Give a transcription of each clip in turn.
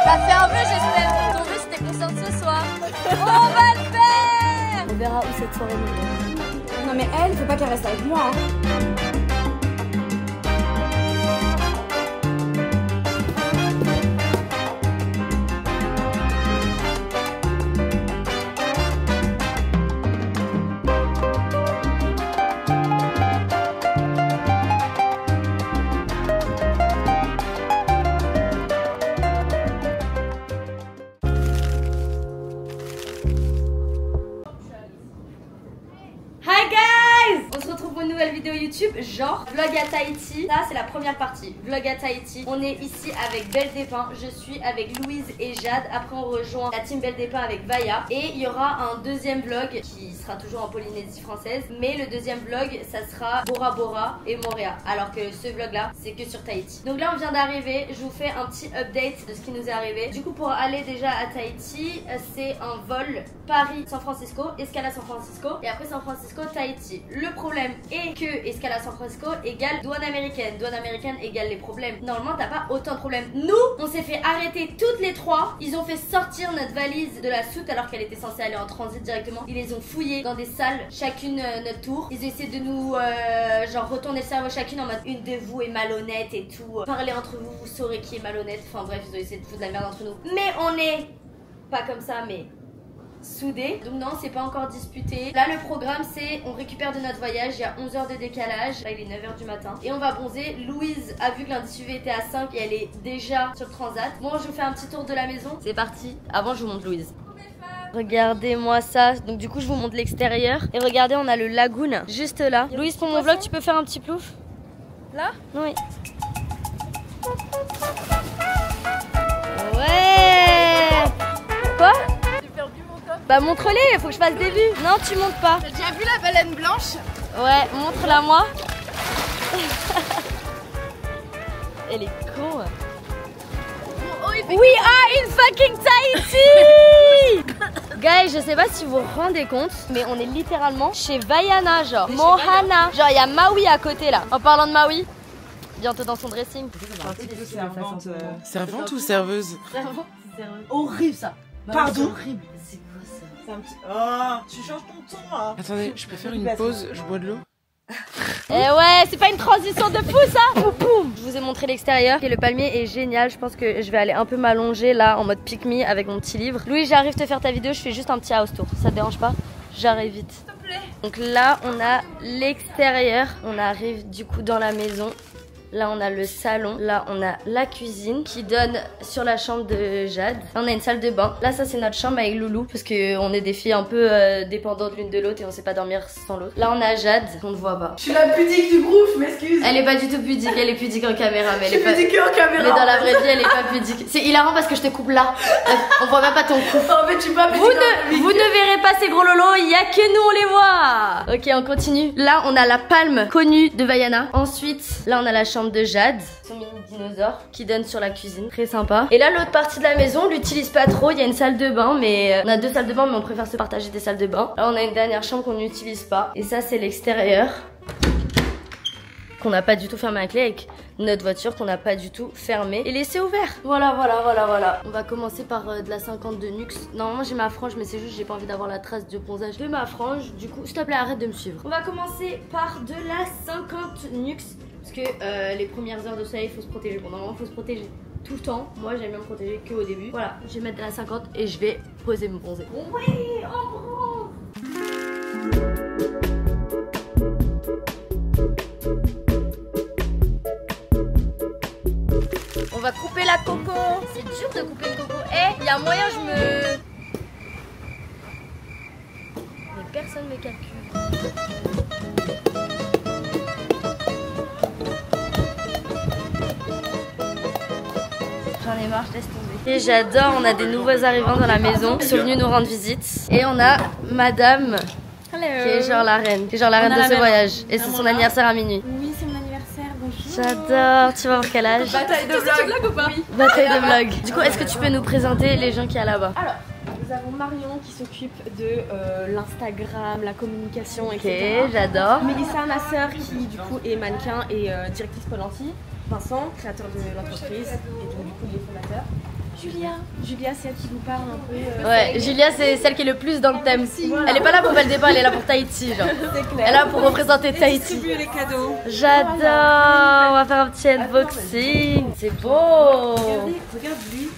T'as fait un vœu, j'espère. Ton vœu, c'était qu'on sorte ce soir. On va le faire. On verra où cette soirée nous mène. Non mais elle, faut pas qu'elle reste avec moi. Nouvelle vidéo YouTube, genre vlog à Tahiti. Ça c'est la première partie, vlog à Tahiti. On est ici avec Belle des Pins. Je suis avec Louise et Jade. Après on rejoint la team Belle des Pins avec Vaya. Et il y aura un deuxième vlog qui sera toujours en Polynésie française. Mais le deuxième vlog ça sera Bora Bora et Moorea. Alors que ce vlog là c'est que sur Tahiti. Donc là on vient d'arriver, je vous fais un petit update de ce qui nous est arrivé. Du coup pour aller déjà à Tahiti, c'est un vol Paris-San Francisco, escale à San Francisco et après San Francisco Tahiti. Le problème est que escale à San Francisco égale douane américaine. Douane américaine égale les problèmes. Normalement t'as pas autant de problèmes. Nous on s'est fait arrêter toutes les trois. Ils ont fait sortir notre valise de la soute alors qu'elle était censée aller en transit directement. Ils les ont fouillés dans des salles, chacune notre tour. Ils ont essayé de nous genre retourner le cerveau chacune en mode une de vous est malhonnête et tout. Parlez entre vous, vous saurez qui est malhonnête. Enfin bref, ils ont essayé de foutre de la merde entre nous. Mais on est pas comme ça, mais soudés. Donc non, c'est pas encore disputé. Là le programme c'est on récupère de notre voyage. Il y a 11 heures de décalage. Là il est 9 h du matin et on va bronzer. Louise a vu que lundi suivi était à 5 et elle est déjà sur le transat. Bon, je vous fais un petit tour de la maison. C'est parti. Avant je vous montre Louise. Regardez-moi ça. Donc du coup je vous montre l'extérieur. Et regardez, on a le lagoon juste là. Louise, pour mon vlog tu peux faire un petit plouf? Là? Oui. Ouais. Quoi? Bah montre-les, faut que je fasse des vues. Non, tu montes pas. T'as déjà vu la baleine blanche? Ouais, montre-la moi. Elle est con. We are in fucking Tahiti. Guys, je sais pas si vous vous rendez compte, mais on est littéralement chez Vaiana, genre Mohana. Genre il y a Maui à côté là. En parlant de Maui, bientôt dans son dressing. Servante ou serveuse? Servante. Horrible ça. Pardon? Horrible. C'est quoi ça? Oh, tu changes ton ton là. Attendez, je peux faire une pause, je bois de l'eau. Eh ouais, c'est pas une transition de fou ça. Poum. Je vous ai montré l'extérieur et le palmier est génial. Je pense que je vais aller un peu m'allonger là en mode pique-me avec mon petit livre. Louis, j'arrive te faire ta vidéo, je fais juste un petit house tour. Ça te dérange pas? J'arrive vite. S'il te plaît. Donc là, on a l'extérieur. On arrive du coup dans la maison. Là on a le salon, là on a la cuisine qui donne sur la chambre de Jade. Là on a une salle de bain. Là ça c'est notre chambre avec Loulou parce qu'on est des filles un peu dépendantes l'une de l'autre et on sait pas dormir sans l'autre. Là on a Jade, on ne voit pas. Je suis la pudique du groupe, je m'excuse. Elle est pas du tout pudique, elle est pudique en caméra mais elle est pas pudique en caméra. Mais dans la vraie vie elle est pas pudique. C'est hilarant parce que je te coupe là. On voit même pas ton cou. En fait je suis pas pudique. Vous ne verrez pas ces gros lolos, il y a que nous on les voit. Ok, on continue. Là on a la palme connue de Vaiana. Ensuite là on a la chambre de Jade, son mini dinosaure qui donne sur la cuisine, très sympa. Et là l'autre partie de la maison on l'utilise pas trop, il y a une salle de bain mais on a deux salles de bain mais on préfère se partager des salles de bain. Là on a une dernière chambre qu'on n'utilise pas et ça c'est l'extérieur qu'on n'a pas du tout fermé à clé avec notre voiture qu'on n'a pas du tout fermé et laissé ouvert. Voilà. On va commencer par de la 50 de Nux. Normalement j'ai ma frange mais c'est juste j'ai pas envie d'avoir la trace de bronzage de ma frange. Du coup s'il te plaît arrête de me suivre. On va commencer par de la 50 Nux parce que les premières heures de soleil il faut se protéger. Bon normalement il faut se protéger tout le temps. Moi j'aime bien me protéger que au début. Voilà, je vais mettre de la 50 et je vais poser me bronzer. Oui, on bronze. On va couper la coco. C'est dur de couper une coco. Eh, il y a moyen je me... Mais personne me calcule. J'en ai marre, je laisse tomber. Et j'adore, on a des nouveaux arrivants dans la maison qui sont venus nous rendre visite. Et on a madame qui est genre la reine. Qui est genre la reine de ce voyage. Et c'est son anniversaire à minuit. Oui, c'est mon anniversaire, bonjour. J'adore, tu vas avoir quel âge? Bataille de vlog ou pas? Oui, bataille de vlog. Du coup, est-ce que tu peux nous présenter les gens qu'il y a là-bas? Alors, nous avons Marion qui s'occupe de l'Instagram, la communication, etc. Ok, j'adore. Mélissa, ma soeur, qui du coup est mannequin et directrice Pôle Anti. Vincent, créateur de l'entreprise, et donc du coup il est fondateur. Julia, c'est elle qui nous parle un peu. Ouais, Julia, c'est celle qui est le plus dans le thème. Voilà. Elle est pas là pour Belle Départ, elle est là pour Tahiti, genre. C'est clair. Elle est là pour représenter Tahiti. Distribuer les cadeaux. J'adore. On va faire un petit unboxing. C'est beau. Regarde lui.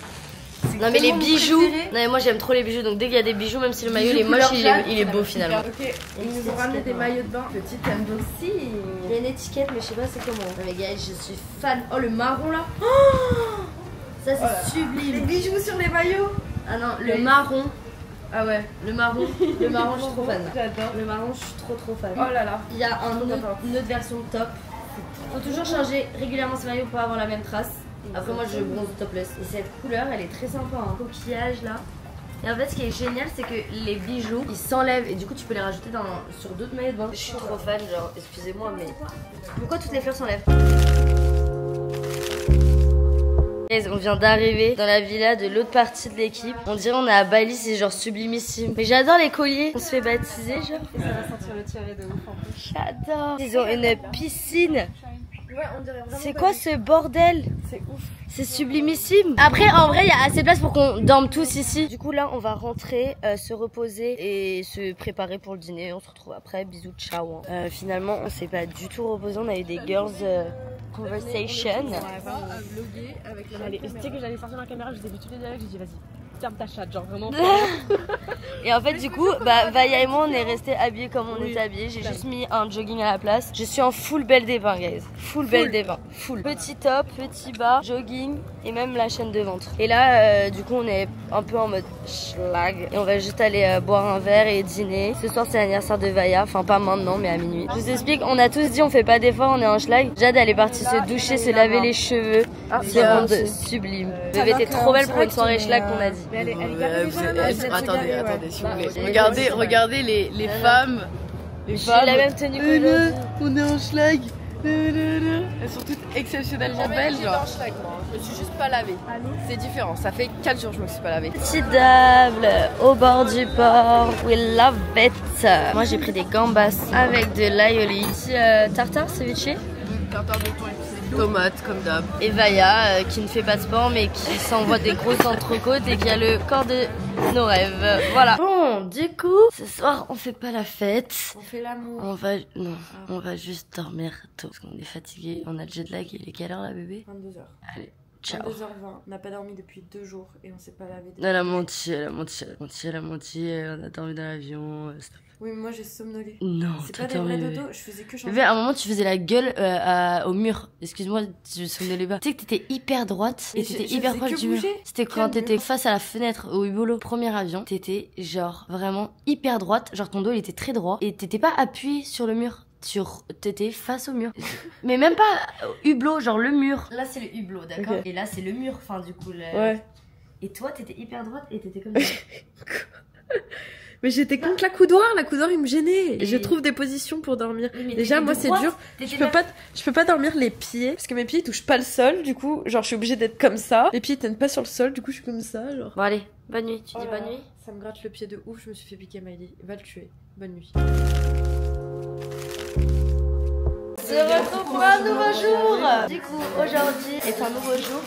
Non mais les bijoux. Non mais moi j'aime trop les bijoux, donc dès qu'il y a des bijoux, même si le maillot il est moche, il est beau finalement. Ok, ils nous ont ramené des maillots de bain. Petite unboxing. Il y a une étiquette, mais je sais pas c'est comment. Non mais gars, je suis fan. Oh le marron là. Oh ça c'est sublime. Les bijoux sur les maillots. Ah non, le marron. Ah ouais, le marron, je suis trop fan. J'adore. Le marron, je suis trop fan. Oh là là. Il y a une autre version top. Faut toujours changer régulièrement ce maillot pour avoir la même trace. Après moi je bronze topless. Et cette couleur elle est très sympa, un coquillage là. Et en fait ce qui est génial c'est que les bijoux ils s'enlèvent et du coup tu peux les rajouter sur d'autres maillots de bain. Je suis trop fan, genre excusez-moi mais pourquoi toutes les fleurs s'enlèvent? On vient d'arriver dans la villa de l'autre partie de l'équipe. On dirait on est à Bali, c'est genre sublimissime. Mais j'adore les colliers. On se fait baptiser genre. Et ça va sentir le tiret de ouf en plus. J'adore. Ils ont une piscine. Ouais, on dirait vraiment. C'est quoi ce bordel? C'est ouf. C'est sublimissime. Après, en vrai, il y a assez de place pour qu'on dorme tous ici. Du coup, là, on va rentrer, se reposer et se préparer pour le dîner. On se retrouve après. Bisous, ciao. Hein. Finalement, on s'est pas du tout reposé. On a eu des girls conversation. On va vlogger avec le Allez, tu sais que j'allais sortir la caméra, je vous ai vu tous les dialogues, j'ai dit vas-y, ferme ta chatte, genre vraiment. Et en fait, du coup, Vaya et moi, on est restés habillés comme on était habillés. J'ai juste mis un jogging à la place. Je suis en full Belle Départ, guys. Full Belle Départ. Full. Petit top, petit bas, jogging et même la chaîne de ventre. Et là, du coup, on est un peu en mode schlag. Et on va juste aller boire un verre et dîner. Ce soir, c'est l'anniversaire de Vaya. Enfin, pas maintenant, mais à minuit. Je vous explique, on a tous dit on fait pas d'efforts, on est en schlag. Jade, elle est partie se doucher, se laver les cheveux. C'est rendre sublime. Bébé, t'es trop belle pour une soirée schlag qu'on a dit. Mais elle est Attendez, s'il vous plaît. Regardez les femmes. J'ai la même tenue qu'aujourd'hui. On est en schlag. Elles sont toutes exceptionnellement belles, genre. Je me suis juste pas lavée. C'est différent. Ça fait 4 jours que je me suis pas lavée. Petite table au bord du port. We love it. Moi, j'ai pris des gambas avec de l'aioli. Petit tartare ceviche. Tartare de thon épicé, tomates comme d'hab. Et Vaya qui ne fait pas de sport mais qui s'envoie des grosses entrecôtes et qui a le corps de nos rêves. Voilà. Bon, du coup, ce soir on fait pas la fête. On fait l'amour. On va juste dormir tôt parce qu'on est fatigué. On a le jet lag. Il est quelle heure là, bébé? 22h. Allez. Ciao. 22h20, on n'a pas dormi depuis 2 jours et on s'est pas lavé. Elle a menti, on a dormi dans l'avion. Oui, mais moi j'ai somnolé. Non, c'est pas des vrais dodo, je faisais que changer. Bébé, à un moment tu faisais la gueule au mur. Excuse-moi, je me somnolais pas. Tu sais que t'étais hyper droite et t'étais hyper proche du mur. C'était quand t'étais face à la fenêtre au Ubolo, premier avion. T'étais genre vraiment hyper droite. Genre ton dos il était très droit et t'étais pas appuyé sur le mur. T'étais face au mur. Mais même pas hublot, genre le mur. Là c'est le hublot, d'accord. Okay. Et là c'est le mur, enfin du coup. Ouais. Et toi t'étais hyper droite et t'étais comme ça. Mais j'étais contre la coudoir il me gênait. Et je trouve des positions pour dormir. Oui, déjà moi c'est dur. Je peux pas dormir les pieds parce que mes pieds ils touchent pas le sol. Du coup, genre je suis obligée d'être comme ça. Les pieds ils tiennent pas sur le sol, du coup je suis comme ça, genre. Bon allez, bonne nuit. Tu dis bonne nuit? Ça me gratte le pied de ouf, je me suis fait piquer Miley. Va le tuer. Bonne nuit. Se retrouve pour un nouveau jour. Du coup, aujourd'hui est un nouveau jour.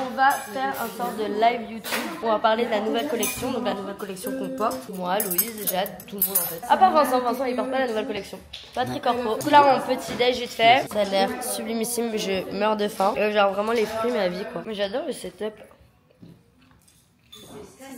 On va faire un sort de live YouTube. On va parler de la nouvelle collection, donc la nouvelle collection qu'on porte. Moi, Louise, Jade, tout le monde en fait. À part Vincent, il porte pas la nouvelle collection. Pas très corpo. Du coup, là, mon petit déj vite fait. Ça a l'air sublimissime, je meurs de faim. Et genre vraiment les fruits, ma vie quoi. Mais j'adore le setup.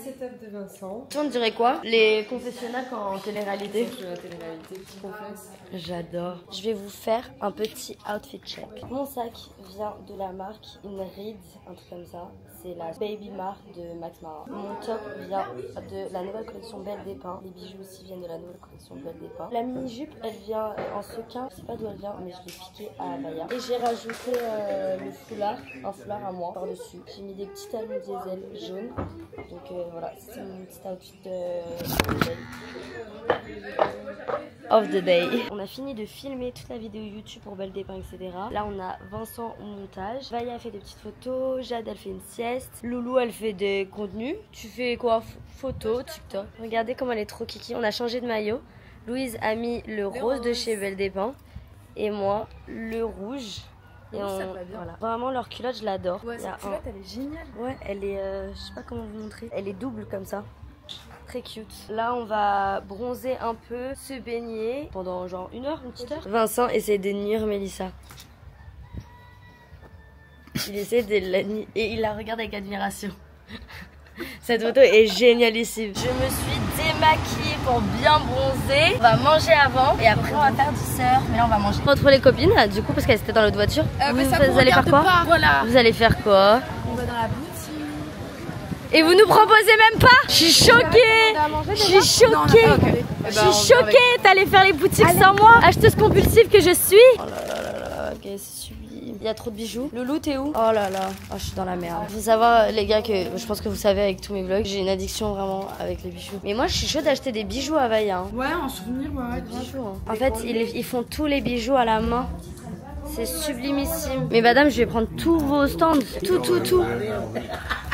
Setup de Vincent. Tu on dirait quoi? Les confessionnals en télé-réalité. Qui confesse. J'adore. Je vais vous faire un petit outfit check. Mon sac vient de la marque Inreed, un truc comme ça. C'est la baby marque de Max Mara. Mon top vient de la nouvelle collection Belle Départ. Les bijoux aussi viennent de la nouvelle collection Belle Départ. La mini jupe, elle vient en sequin. Je sais pas d'où elle vient, mais je l'ai piquée à Vaya. Et j'ai rajouté le foulard, un foulard à moi par-dessus. J'ai mis des petits talons diesel jaunes. Donc voilà, c'est mon petit outfit of the day. On a fini de filmer toute la vidéo YouTube pour Belle Départ, etc. Là, on a Vincent au montage. Vaya fait des petites photos. Jade, elle fait une sieste. Loulou, elle fait des contenus. Tu fais quoi? Photos, TikTok. Regardez comme elle est trop kiki. On a changé de maillot. Louise a mis le rose de chez Belle Départ. Et moi, le rouge. Et voilà. Vraiment leur culotte je l'adore. Ouais, cette culotte elle est géniale. Ouais, elle est, je sais pas comment vous montrer. Elle est double comme ça. Très cute. Là on va bronzer un peu, se baigner pendant genre une petite heure. Vincent essaie de nuire Mélissa. Il essaie de la nuire et il la regarde avec admiration. Cette photo est génialissime. Je me suis démaquillée pour bien bronzer. On va manger avant et après on va faire du surf. Mais là on va manger. Retrouver les copines du coup parce qu'elles étaient dans l'autre voiture. Vous allez faire quoi? Voilà. Vous allez faire quoi? On va dans la boutique. Et vous nous proposez même pas? Je suis choquée. Je suis choquée. Je suis choquée. T'allais faire les boutiques sans moi. Acheteuse compulsive que je suis. Oh là là là là, qu'est-ce que sublime. Il y a trop de bijoux. Loulou, t'es où? Oh là là, oh, je suis dans la merde. Faut savoir les gars que je pense que vous savez avec tous mes vlogs, j'ai une addiction vraiment avec les bijoux. Mais moi je suis chaude d'acheter des bijoux à Vailla. Hein. Ouais, en souvenir, ouais. Bijoux. Hein. En fait, ils font tous les bijoux à la main. C'est sublimissime. Mais madame, je vais prendre tous vos stands. Tout.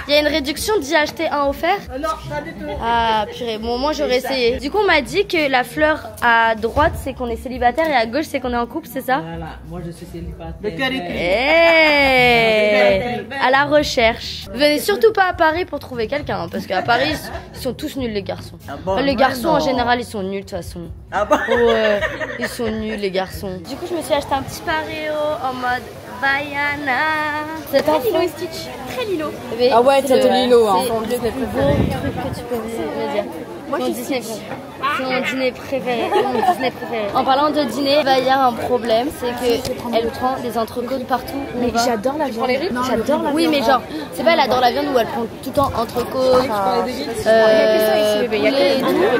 Il y a une réduction d'y acheter un offert? Non, pas du tout. Ah purée, bon moi j'aurais essayé. Du coup on m'a dit que la fleur à droite c'est qu'on est célibataire et à gauche c'est qu'on est en couple, c'est ça? Voilà, moi je suis célibataire. À la recherche. Venez surtout pas à Paris pour trouver quelqu'un, hein, parce qu'à Paris ils sont tous nuls les garçons. Ah bon, les garçons non. en général ils sont nuls de toute façon. Ah bon? Ouais, ils sont nuls les garçons. Du coup je me suis acheté un petit pareo en mode Vaiana. C'est un Lilo et Stitch. Très Lilo. Ah ouais, c'est Lilo, hein. C'est le plus beau truc que tu peux me dire. Moi je suis Stitch. C'est mon dîner préféré. Mon Disney préféré. En parlant de dîner, il y a un problème, c'est que elle prend des entrecôtes partout. Mais j'adore la viande. J'adore la viande. Oui, mais genre, c'est pas elle adore la viande où elle prend tout le temps entrecôtes.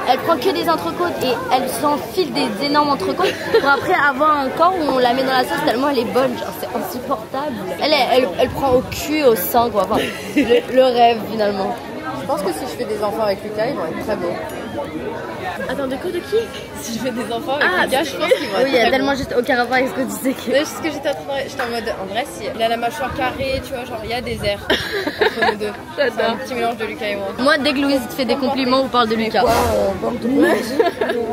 Elle prend que des entrecôtes et elle s'enfile des énormes entrecôtes pour après avoir un corps où on la met dans la sauce tellement elle est bonne. Genre, c'est insupportable. Elle prend au cul, au sein, quoi. Enfin, le rêve finalement. Je pense que si je fais des enfants avec Lucas, ils vont être très beaux. Attends, de quoi, de qui? Si je fais des enfants avec Lucas, je pense qu'ils vont être Oui, il y a très tellement beaux. juste aucun rapport avec ce que tu disais que... C'est ce que j'étais en mode, en vrai, si il a la mâchoire carrée, tu vois, genre il y a des airs entre nous deux. C'est un petit mélange de Lucas et moi. Moi, dès que Louise te fait des compliments, on parle de Lucas. En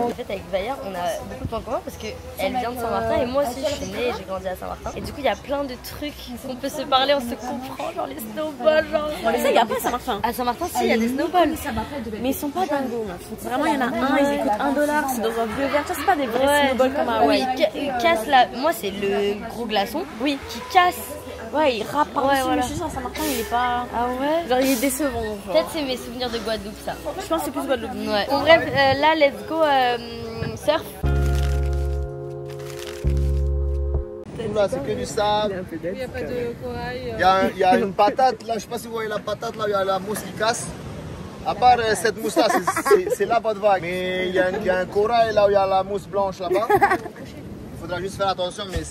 fait, avec Vailla, on a beaucoup de points communs parce qu'elle vient de Saint-Martin et moi aussi, je suis née et j'ai grandi à Saint-Martin. Et du coup, il y a plein de trucs qu'on peut se parler, on se comprend, genre les snowballs, genre... Mais ça, il y a pas Saint-Martin. À Saint-Martin, si, il y a des snowballs. Mais ils sont pas dingos, vraiment, il y en a un, ils coûtent $1, c'est dans un vieux verre. Ça, c'est pas des vrais snowballs comme un Oui, il casse la... Moi, c'est le gros glaçon. Oui, qui casse. Ouais, il rappe par dessus, voilà. mais je suis sûre, à Saint-Martin, il est pas... Ah ouais? Genre, il est décevant, genre. Peut-être c'est mes souvenirs de Guadeloupe, ça. Je pense que c'est plus Guadeloupe. Ouais. Bon, bref, là, let's go surf. Là, c'est que du sable. Il n'y a pas de corail. Il y a une patate là, je sais pas si vous voyez la patate là, il y a la mousse qui casse. À part cette mousse là, c'est là pas de vague. Mais il y a un corail là où il y a la mousse blanche là-bas. Il faudra juste faire attention, mais...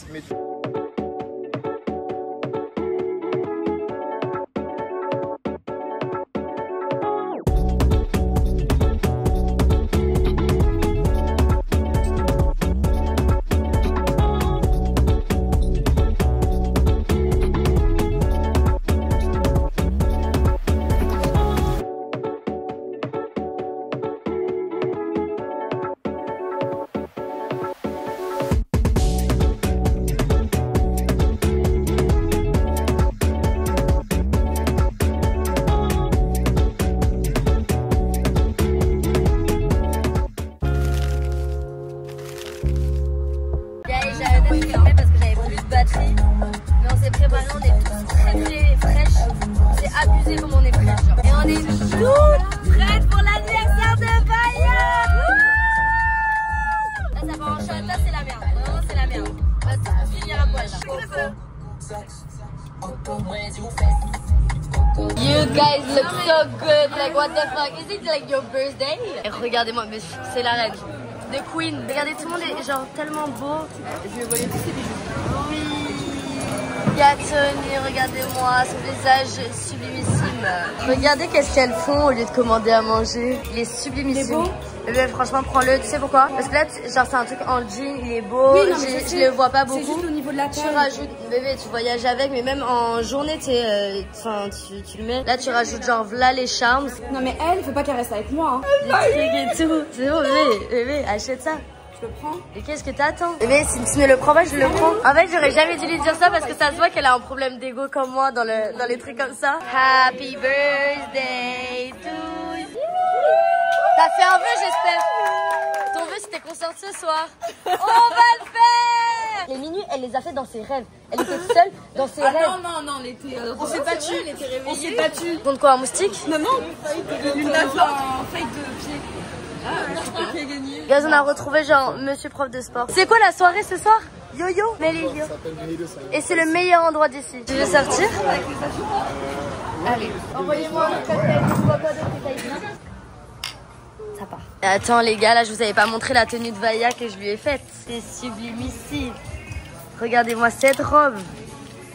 You guys look so good. Like what the fuck? Is it like your birthday? Et regardez-moi, c'est la reine. The Queen. Regardez, tout le monde est genre tellement beau. Je vais voler tous ces bijoux. Oui. Gâteauny, regardez-moi, son visage est sublimissime. Regardez qu'est-ce qu'elles font au lieu de commander à manger. Il est sublimissime. Eh bien, franchement, prends-le. Tu sais pourquoi? Parce que là, genre, c'est un truc en jean, il est beau. Oui, je le vois pas beaucoup. C'est juste au niveau de la taille. Tu rajoutes, bébé, tu voyages avec, mais même en journée, tu le mets. Là, tu rajoutes genre, là les charms. Non, mais elle, faut pas qu'elle reste avec moi. Hein. Des trucs et tout. C'est bon, bébé, achète ça. Je le prends. Et qu'est-ce que t'attends? Mais si tu ne le prends pas, je le prends. En fait, j'aurais jamais dû lui dire ça parce que ça se voit qu'elle a un problème d'ego comme moi dans les trucs comme ça. Happy birthday to you. T'as fait un vœu, j'espère. Ton vœu, c'était qu'on sorte ce soir. On va le faire. Les minuit, elle les a fait dans ses rêves. Elle était seule dans ses rêves. Non, elle était... on s'est battu. On s'est battu. Contre quoi, un moustique? Non. Une nage en feuille de pied. Guys, on a retrouvé genre monsieur prof de sport. C'est quoi la soirée ce soir? Yo-yo? Mais les yo. Et c'est le meilleur endroit d'ici. Tu veux sortir? Allez. Envoyez-moi un cocktail. Ça part. Attends les gars, là je vous avais pas montré la tenue de Vaya que je lui ai faite. C'est sublime ici. Regardez-moi cette robe.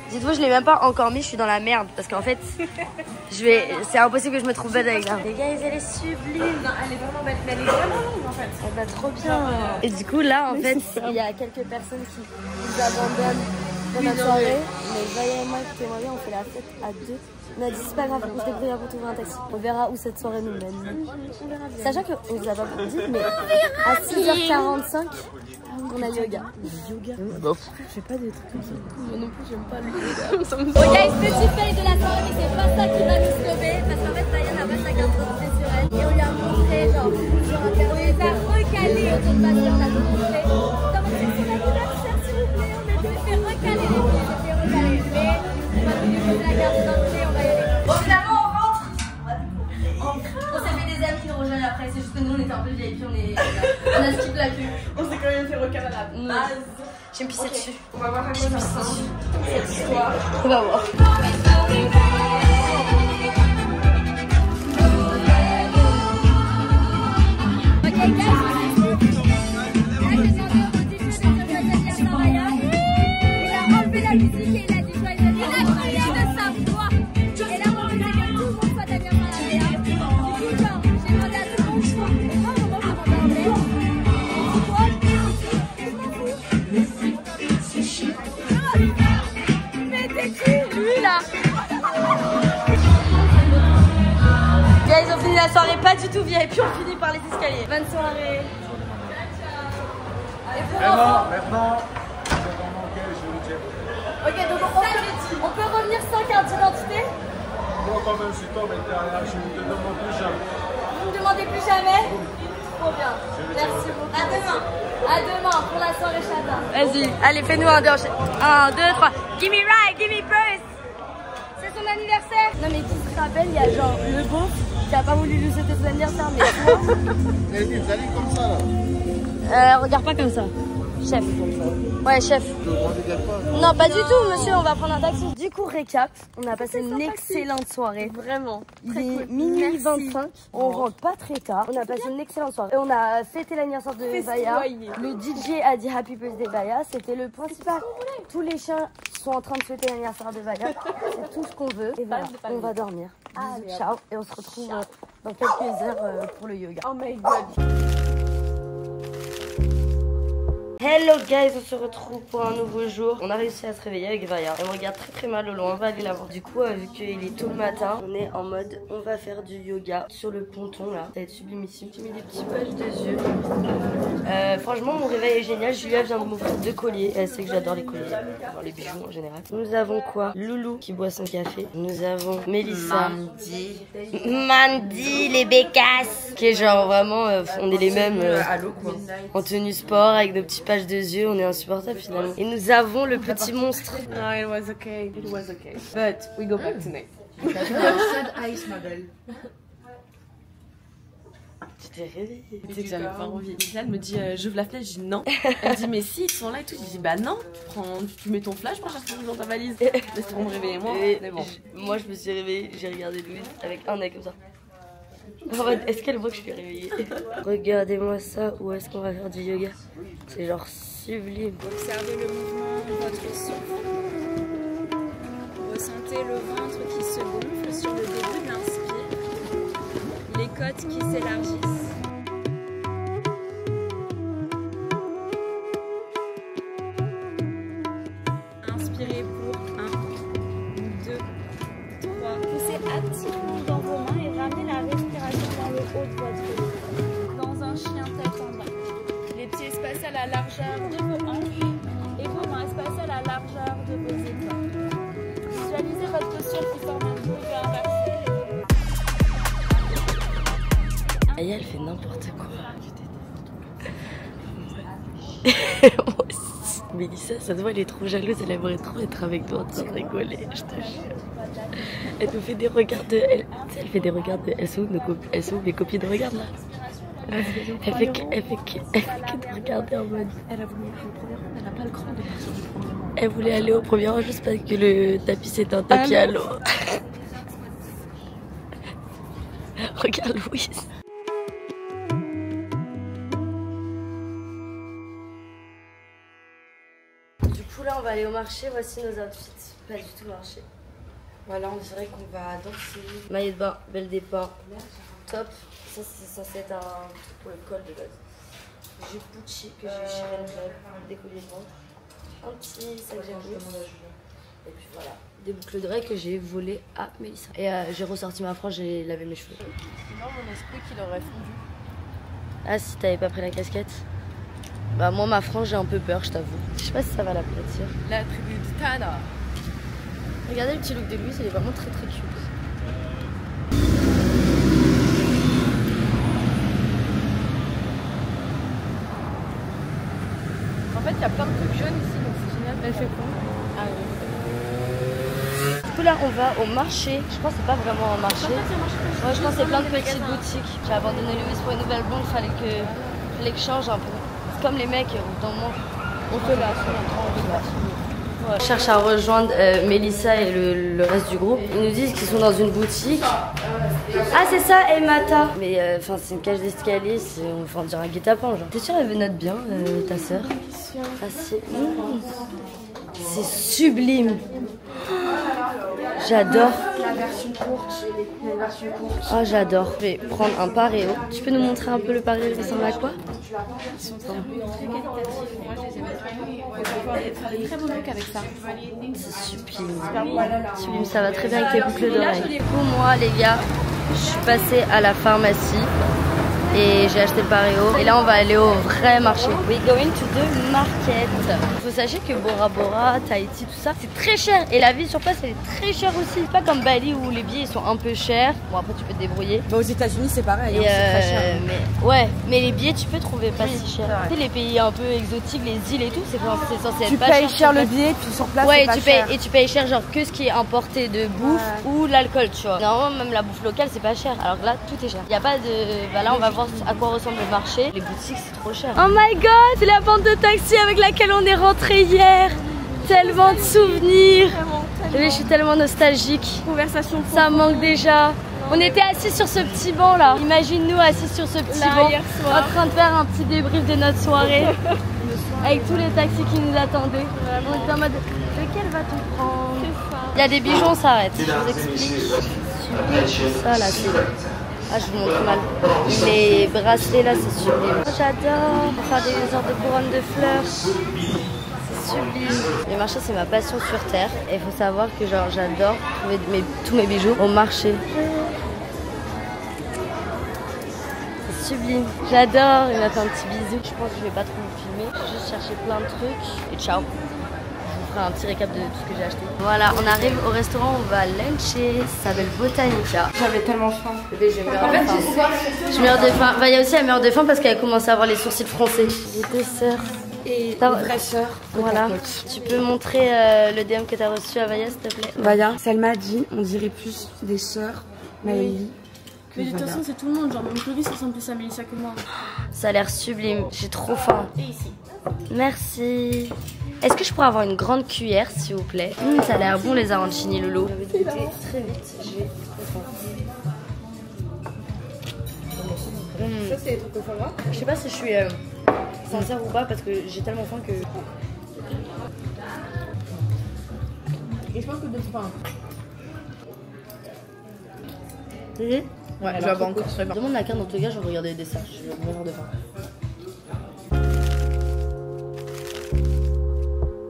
Dites-vous, je l'ai même pas encore mis, je suis dans la merde. Parce qu'en fait, c'est impossible que je me trouve belle avec ça. Les gars, elle est sublime. Non, elle est vraiment belle. Elle est vraiment longue en fait. Elle va trop bien. Et du coup, là, en fait, il y a quelques personnes qui nous abandonnent dans notre soirée. Mais Vaya et moi, écoutez-moi bien, on fait la fête à deux. On a dit, c'est pas grave, on se débrouillera pour trouver un taxi. On verra où cette soirée nous mène. Sachant qu'on vous a pas dit, mais à 6h45, on a yoga. Yoga? Je fais pas des trucs comme ça. Moi non plus, j'aime pas le yoga. Bon, il y a une petite faille de la soirée, mais c'est pas ça qui va nous sauver. Parce qu'en fait, Vaya n'a pas sa carte d'identité sur elle. Et on lui a montré, genre, sur internet. On les a recalés autour de Bastia, on a tout montré. Comment c'est son anniversaire, s'il vous plaît? On a fait recaler les filles, c'était recalé. Mais on va lui poser la carte d'identité, on va y aller. Bon, finalement, on rentre. On s'est fait des amis de rejoindre après, c'est juste que nous on était un peu vieilles, puis on a skip la queue. On s'est quand même fait recaler à la base. Je vais me pisser dessus. On va voir à quoi ça ressemble cette histoire. On va voir. Ils ont fini la soirée pas du tout vieille, puis on finit par les escaliers. Bonne soirée. Maintenant, ok, donc on peut revenir sans carte d'identité? moi quand même, c'est toi, mais derrière, je ne te demande plus jamais. Vous me demandez plus jamais? Trop bien. Merci beaucoup. À demain. À demain pour la soirée chata. Vas-y, allez, fais-nous un 2, 1, 2, 3. Give me right, give me first. C'est son anniversaire. Non mais qui se rappelle, il y a genre le beau qui a pas voulu lui souhaiter son anniversaire, mais toi. Vous allez comme ça là. Regarde pas comme ça. Chef. Ouais, chef. Non, pas du tout, monsieur, on va prendre un taxi. Du coup, récap, on a passé une excellente soirée. Vraiment. Il est minuit 25. On rentre pas très tard. On a passé une excellente soirée. Et on a fêté l'anniversaire de Vaya. Le DJ a dit Happy Birthday Vaya. C'était le principal. Tous les chiens sont en train de fêter l'anniversaire de Vaya. C'est tout ce qu'on veut. Et voilà, on va dormir. Bisous, ciao. Et on se retrouve dans quelques heures pour le yoga. Oh my god. Hello guys, on se retrouve pour un nouveau jour. On a réussi à se réveiller avec Vaya. Elle me regarde très mal au loin, on va aller la voir. Du coup, vu qu'il est tôt le matin, on est en mode on va faire du yoga sur le ponton là. Ça va être sublimissime. J'ai mis des petits poches de yeux. Franchement, mon réveil est génial. Julia vient de m'offrir 2 colliers. Elle sait que j'adore les colliers, enfin, les bijoux en général. Nous avons quoi? Loulou qui boit son café. Nous avons Mélissa. Mandy, les bécasses. Qui est genre vraiment, on est les mêmes en tenue sport avec nos petits pages de yeux, on est insupportable finalement. Et nous avons le petit monstre. No, it was okay. It was okay. But we go back tonight. Ice, ma belle. Tu t'es réveillée. Tu sais que j'avais pas envie. Et là, elle me dit, j'ouvre la flèche. Je dis non. Elle dit, mais si, ils sont là et tout. Je dis, bah non. Tu mets ton flash, moi, je dans ta valise. Mais c'est pour me réveiller, moi. Mais bon. Moi, je me suis réveillée, j'ai regardé Louise avec un œil comme ça. En fait, est-ce qu'elle voit que je suis réveillée? Regardez-moi ça, où est-ce qu'on va faire du yoga? C'est genre sublime. Observez le mouvement de votre souffle. Ressentez le ventre qui se gonfle sur le début de l'inspire. Les côtes qui s'élargissent. Inspirez pour 1, 2, 3. Poussez activement dans vos mains et ramenez la respiration dans le haut de votre dos. Dans un chien tête en bas. Les pieds espacés la largeur de vos hanches et vos mains espacées à la largeur de vos épaules. Visualisez votre posture qui forme un V inversé. Aya, elle fait n'importe quoi. Moi aussi. Mélissa, ça se voit, elle est trop jalouse, elle aimerait trop être avec toi en train de rigoler, je te jure. Elle nous fait des regards de... Elle fait des regards de... Elles sont où mes copines? Regarde là. Elle fait que de regarder en mode... Elle a voulu aller au premier rang, elle n'a pas le cran de partir du premier rang. Elle voulait aller au premier rang juste parce que le tapis c'était un tapis à l'eau. Regarde Louise. Du coup là on va aller au marché, voici nos outfits. Pas du tout marché. Voilà, on dirait qu'on va danser. Maillot de bain, belle des pains, top. Ça c'est censé être un truc pour le col de base. Jupe Gucci que j'ai chez Renfrew, des colliers de ventre. Un petit sac Hermès. Et puis voilà, des boucles d'oreilles que j'ai volées à Mélissa. Et j'ai ressorti ma frange, j'ai lavé mes cheveux. Non, mon esprit qu'il aurait fondu. Ah si t'avais pas pris la casquette? Bah moi ma frange j'ai un peu peur, je t'avoue. Je sais pas si ça va l'aplatir. La tribu de Tana. Regardez le petit look de Louise, il est vraiment très très cute. En fait, il y a plein de trucs jaunes ici, donc c'est génial. Elle fait quoi? Ah oui. Du coup là on va au marché. Je pense que c'est pas vraiment un marché. Ouais, je pense que c'est plein de petites boutiques. J'ai abandonné Louise pour une nouvelle blonde, fallait que je change un peu. C'est comme les mecs, dans le monde. On peut la ouais. Je cherche à rejoindre Mélissa et le reste du groupe. Ils nous disent qu'ils sont dans une boutique. Ah c'est ça, Emata. Mais enfin c'est une cage d'escalier, on va en dire un guet-apens genre. T'es sûre elle veut notre bien, ta sœur? Ah c'est... C'est sublime. J'adore. La version courte, la version courte. Oh j'adore. Je vais prendre un paréo. Tu peux nous montrer un peu le paréo, il ressemble à quoi? Ils sont très qualitatifs. Moi, je les aime bien. Faire des très beaux looks avec ça. C'est sublime. Sublime, ça va très bien avec tes boucles d'oreilles. Du coup, moi, les gars, je suis passée à la pharmacie et j'ai acheté le paréo. Et là, on va aller au vrai marché. We're going to the market. Faut sachez que Bora Bora, Tahiti, tout ça, c'est très cher. Et la vie sur place, elle est très chère aussi. C'est pas comme Bali où les billets ils sont un peu chers. Bon, après, tu peux te débrouiller. Bah, aux États-Unis, c'est pareil. Et c'est très cher. mais les billets, tu peux trouver pas si cher. Tu sais, les pays un peu exotiques, les îles et tout, c'est censé être pas cher. Tu payes cher le billet, puis sur place, ouais, c'est pas cher. Et tu payes cher genre que ce qui est importé de bouffe ou l'alcool, tu vois. Normalement, même la bouffe locale, c'est pas cher. Alors que là, tout est cher. Y a pas de... Bah là, on va voir à quoi ressemble le marché. Les boutiques, c'est trop cher. Oh my god, c'est la bande de taxi avec laquelle on est rentré hier. Tellement de souvenirs. Je suis tellement nostalgique. Conversation. Ça me manque déjà. On était assis sur ce petit banc là. Imagine-nous assis sur ce petit banc en train de faire un petit débrief de notre soirée. Avec tous les taxis qui nous attendaient. On était en mode lequel va-t-on prendre? Il y a des bijoux, on s'arrête. Je vous explique. Ça là, c'est... Ah, je vous montre mal. Les bracelets là, c'est sublime. Oh, j'adore. On va faire des sortes de couronnes de fleurs. C'est sublime. Les marchés, c'est ma passion sur terre. Et il faut savoir que genre j'adore trouver tous mes bijoux au marché. C'est sublime. J'adore. Il m'a fait un petit bisou. Je pense que je vais pas trop vous filmer. Je vais juste chercher plein de trucs. Et ciao. Un petit récap de tout ce que j'ai acheté. Voilà, on arrive au restaurant, on va luncher, ça s'appelle Botanica. J'avais tellement faim. Je meurs de faim. Bah, il y a aussi la meilleure de faim parce qu'elle commence à avoir les sourcils froncés. Les deux sœurs. Et une vraie sœur. Voilà. Tu peux montrer le DM que t'as reçu à Vaya, s'il te plaît? Vaya, Selma dit, on dirait plus des sœurs, Maëlie. Mais de toute façon, c'est tout le monde. Genre, même Clovis ressemble plus à Mélissa que moi. Ça a l'air sublime. J'ai trop faim. Et ici. Merci. Est-ce que je pourrais avoir une grande cuillère, s'il vous plaît? Ça a l'air bon, les arancini Lolo. Je vais goûter très vite. J'ai trop faim. Ça, c'est des trucs au foie gras? Je sais pas si je suis sincère ou pas parce que j'ai tellement faim que... Et je pense que de faim. Ouais, je vais encore très bien. Demande la carte dans tous les cas, je vais regarder les desserts. Je vais mourir de faim.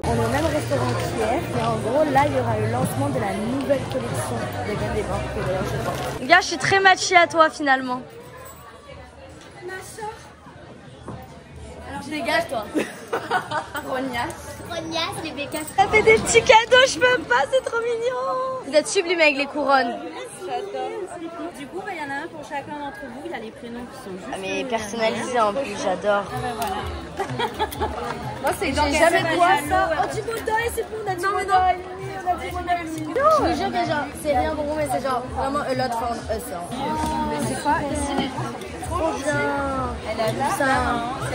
On est au même restaurant qu'hier, et en gros là il y aura le lancement de la nouvelle collection de Belle des Bains que d'ailleurs je porte. Gars, je suis très matchée à toi finalement. Ma soeur. Alors Dégage toi. Rognasse, les bécasses. Ça fait des petits cadeaux, je peux pas, c'est trop mignon. Vous êtes sublime avec les couronnes. J'adore. Du coup, il y en a un pour chacun d'entre vous. Il y a les prénoms qui sont juste. Ah mais personnalisé en plus, j'adore. Moi, c'est J'ai jamais vu ça. Oh, du modèle, c'est bon, on a du modèle. Je vous jure que genre, c'est rien pour vous, mais c'est genre vraiment a lot for us. c'est quoi ici? Trop bien. Ça.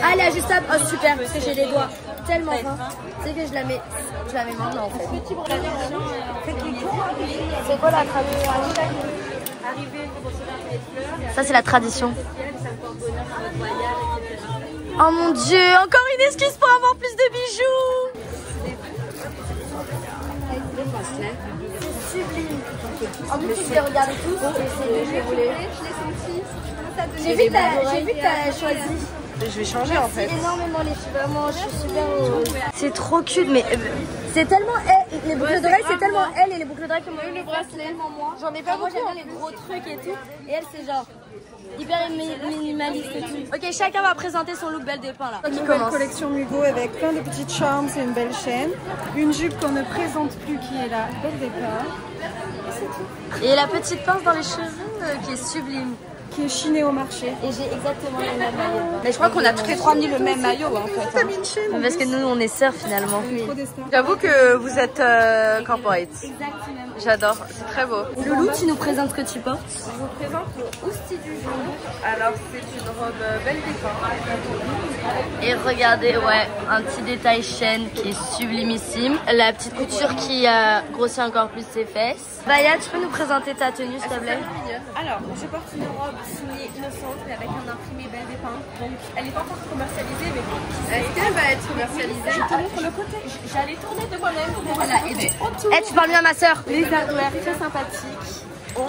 Ah, elle est ajustable. Oh, super, parce que j'ai les doigts tellement fins. Tu sais que je la mets maintenant en fait. C'est quoi la tradition? Ça c'est la tradition. Oh mon dieu, encore une excuse pour avoir plus de bijoux. C'est sublime. En plus, je les regardais tous et c'est deux que je voulais. J'ai vu que t'as choisi. Je vais changer en fait. Énormément les cheveux, vraiment, je suis super heureuse. C'est trop cute, mais C'est tellement elle, les boucles d'oreilles, c'est tellement elle et les boucles d'oreilles que moi, le bracelet, tellement moi. J'en ai pas Moi, beaucoup. j'aime bien les gros trucs et tout. Et elle, c'est genre hyper minimaliste et tout. Ok, chacun va présenter son look Belle des Pins là. Une nouvelle collection Mugo avec plein de petites charms et une belle chaîne. Une jupe qu'on ne présente plus qui est la Belle des Pins. Et la petite pince dans les cheveux qui est sublime. Qui est chinée au marché. Et j'ai exactement le même maillot. Mais je crois qu'on a toutes les trois mis le même maillot en fait. T'as mis une chaîne. Parce que nous on est sœurs finalement. Trop des stars. J'avoue que vous êtes corporate. Exactement. J'adore, c'est très beau. Loulou, tu nous présentes ce que tu portes? Je vous présente le housti du jour. Alors c'est une robe Belle des Pins. Et regardez, ouais, un petit détail chaîne qui est sublimissime. La petite couture qui a grossi encore plus ses fesses. Vaya, tu peux nous présenter ta tenue s'il te plaît? Alors, je porte une robe signée Innocente mais avec un imprimé Belle des Pins. Donc, elle n'est pas encore commercialisée, mais Est-ce qu'elle va être commercialisée? je te montre le côté. J'allais tourner de moi-même pour voir la côté autour. Eh, tu parles bien à ma soeur. Les hardware très sympathiques. En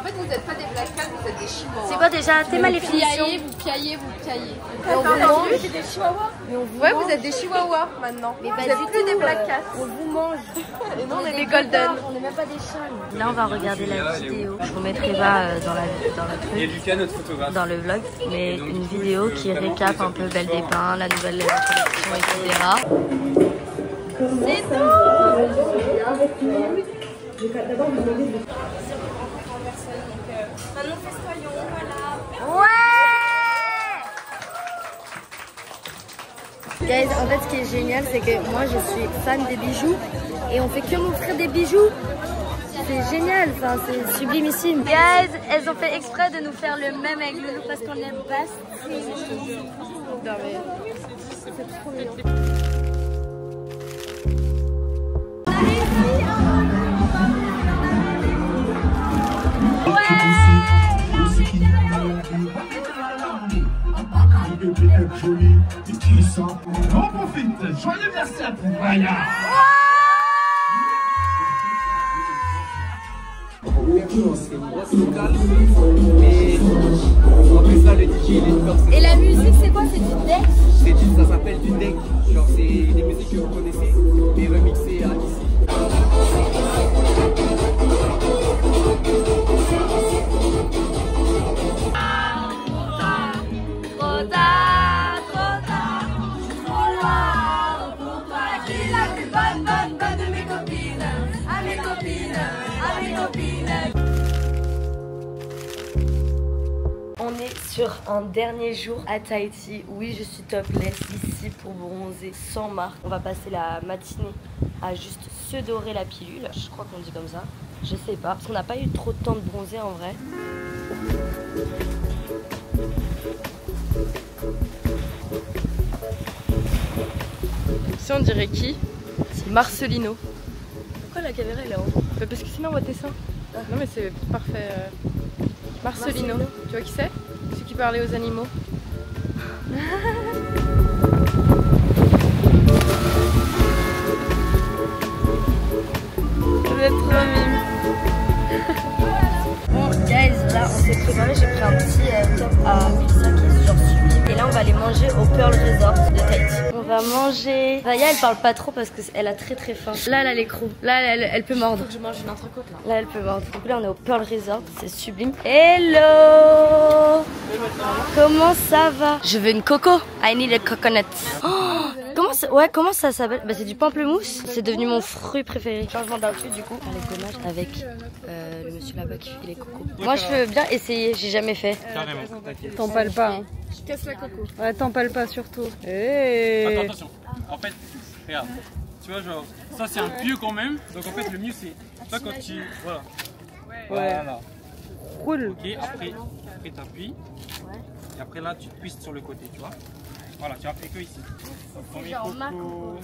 fait, vous n'êtes pas des black cats, vous êtes des chihuahuas. C'est quoi déjà? T'es mal les finitions. Vous piaillez. Et on vous mange. C'est des chihuahuas. Ouais, vous êtes des chihuahuas maintenant. Mais Vous pas n'êtes du plus tout, des black cats. On vous mange. Et nous, on est des golden. On n'est même pas des chiens. Là, on va regarder la vidéo. Je vous mettrai pas dans le Et truc, Lucas, notre photographe. dans le vlog, mais une vidéo qui récap un peu Belle des Pins, la nouvelle collection, etc. C'est tout. Maintenant, festoyons, voilà. Ouais. Guys, en fait, ce qui est génial, c'est que moi, je suis fan des bijoux et on fait que m'offrir des bijoux. C'est génial, enfin, c'est sublimissime. Guys, elles ont fait exprès de nous faire le même avec Loulou parce qu'on aime pas. On profite, joyeux anniversaire pour Vaya. Et la musique, c'est quoi? C'est du deck? Ça s'appelle du deck. Genre, c'est des musiques que vous connaissez, mais remixées à ici. On est sur un dernier jour à Tahiti. Oui, je suis topless ici pour bronzer sans marque. On va passer la matinée à juste se dorer la pilule. Je crois qu'on dit comme ça. Je sais pas. Parce qu'on n'a pas eu trop de temps de bronzer en vrai. Ça, on dirait qui? C'est Marcelino. Pourquoi la caméra est là haut? Parce que sinon, on voit tes seins. Non, mais c'est parfait. Marcelino. Tu vois qui c'est? Celui qui parlait aux animaux. Vous êtes trop mime. Bon, guys, là on s'est préparé. J'ai pris un petit top à 1005 qui est genre sublime. et là on va aller manger au Pearl Resort de Tahiti. On va manger. Vaya elle parle pas trop parce qu'elle a très faim. Là elle a l'écrou. Là elle peut mordre. Faut que je mange une entrecôte là. Là elle peut mordre. Donc là on est au Pearl Resort, c'est sublime. Hello. Comment ça va? Je veux une coco. I need a coconut. Oh, comment ça s'appelle? Bah c'est du pamplemousse. C'est devenu mon fruit préféré. Changement d'outfit du coup. Les gommages avec le monsieur là-bas qui fait les cocos. Moi je veux bien essayer, j'ai jamais fait. Carrément. T'empales pas. Hein. Je casse la coco. Ouais, t'empales pas surtout. Attends, attention. En fait, regarde. Tu vois, genre, ça c'est un pieu quand même. Donc en fait, le mieux c'est. Toi quand tu. Voilà. Voilà. Roule. Ok, après t'appuies. Et après là, tu twists sur le côté, tu vois. Voilà, tu as fait que ici. C'est genre ma coco.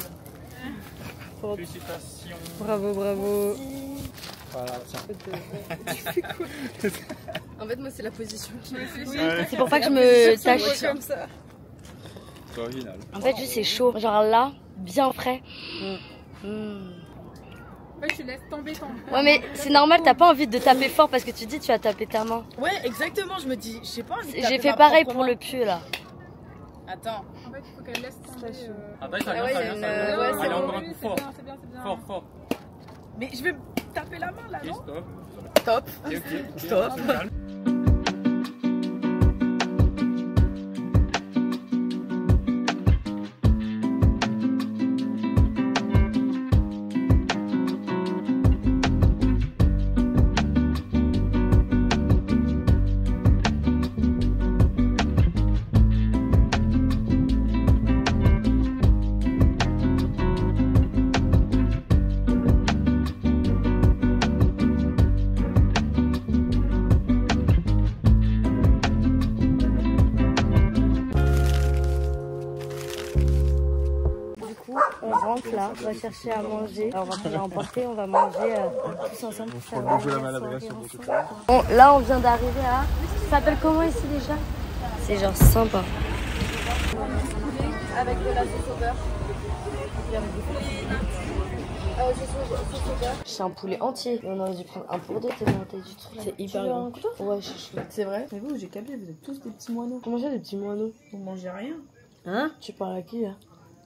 Félicitations. Bravo, bravo. Voilà, tiens. En fait, moi, c'est la position qui me fait. C'est pour ça que je me tâche. Comme ça. C'est original. En fait, juste c'est chaud. Genre là, bien frais. Ouais, tu laisses tomber ton. Ouais, mais c'est normal, t'as pas envie de taper fort parce que tu dis tu vas taper ta main. Ouais, exactement. Je me dis, je sais pas. J'ai fait pareil pour le pieu là. Attends. En fait, il faut qu'elle laisse tomber. Attends, ça vient, ouais, ça il y a vient, ça une- vient. ouais, Allez, c'est encore bon. un coup fort. C'est bien. Fort. Mais je vais taper la main là, Ok, non? stop. Top. Ok. Stop. Calme. On rentre là, on va chercher à manger. Alors, on va pouvoir emporter, on va manger tous ensemble. On va manger la maladresse sur votre côté. Bon, là, on vient d'arriver à. Ça s'appelle comment ici déjà? C'est genre sympa. Avec de la sauce au beurre. C'est un poulet entier. Et on aurait dû prendre un pour deux tellement t'es du truc. C'est hyper Tu veux grand. un couteau? Ouais, je suis chouette. C'est vrai? Mais vous, j'ai capté, vous êtes tous des petits moineaux. Comment ça, des petits moineaux? Vous mangez rien. Hein? Tu parles à qui là?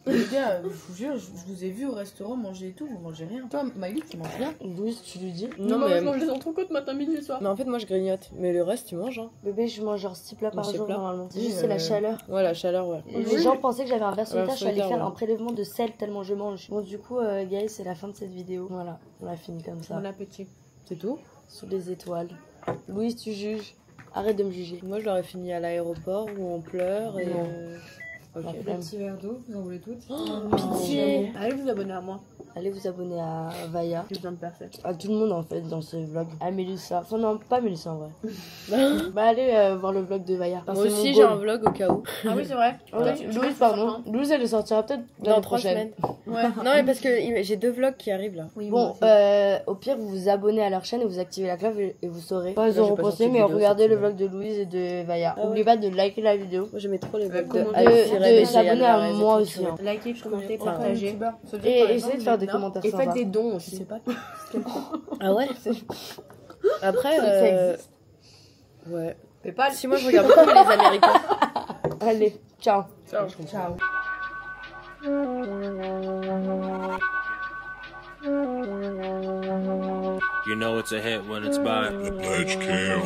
Les gars, je vous jure, je vous ai vu au restaurant manger et tout, vous mangez rien. Toi, Maïli, tu manges rien? Louise, tu lui dis? Non, mais je mange des entrecôtes matin, midi, soir. Mais en fait, moi, je grignote. Mais le reste, tu manges, hein? Bébé, je mange genre 6 plats par jour normalement. C'est juste c'est la chaleur. Ouais, la chaleur, ouais. Les gens pensaient que j'avais un verre solitaire, je suis allée faire ouais. un prélèvement de sel tellement je mange. Bon, du coup, guys, c'est la fin de cette vidéo. Voilà, on a fini comme ça. Bon appétit. C'est tout? Sous les étoiles. Louise, tu juges. Arrête de me juger. Moi, je l'aurais fini à l'aéroport où on pleure et. Ok. Des petits verres d'eau, vous en voulez toutes? Pitié. Allez vous abonner à moi. Allez vous abonner à Vaya. J'ai besoin de faire ça. À tout le monde en fait dans ce vlog. À Mélissa. Enfin non, pas Mélissa en vrai. Bah allez voir le vlog de Vaya. Moi aussi j'ai un vlog au cas où. Ah oui c'est vrai. Louise pardon. Louise elle sortira peut-être dans 3 semaines. Ouais. Non mais parce que j'ai 2 vlogs qui arrivent là. Oui, bon au pire vous vous abonnez à leur chaîne et vous activez la cloche et vous saurez. Pas ils auront posté mais regardez le vlog de Louise et de Vaya. N'oubliez pas de liker la vidéo. Moi j'aimais trop les vlogs de s'abonner à moi aussi. Likez, commentez, partagez. Et essayez de faire des commentaires et sympas. faites des dons aussi. Je sais pas. Ah ouais. Après ouais. Mais pas si moi je regarde beaucoup les Américains. Allez, ciao. Ciao. Ciao. You know it's a hit when it's by Edge Cam.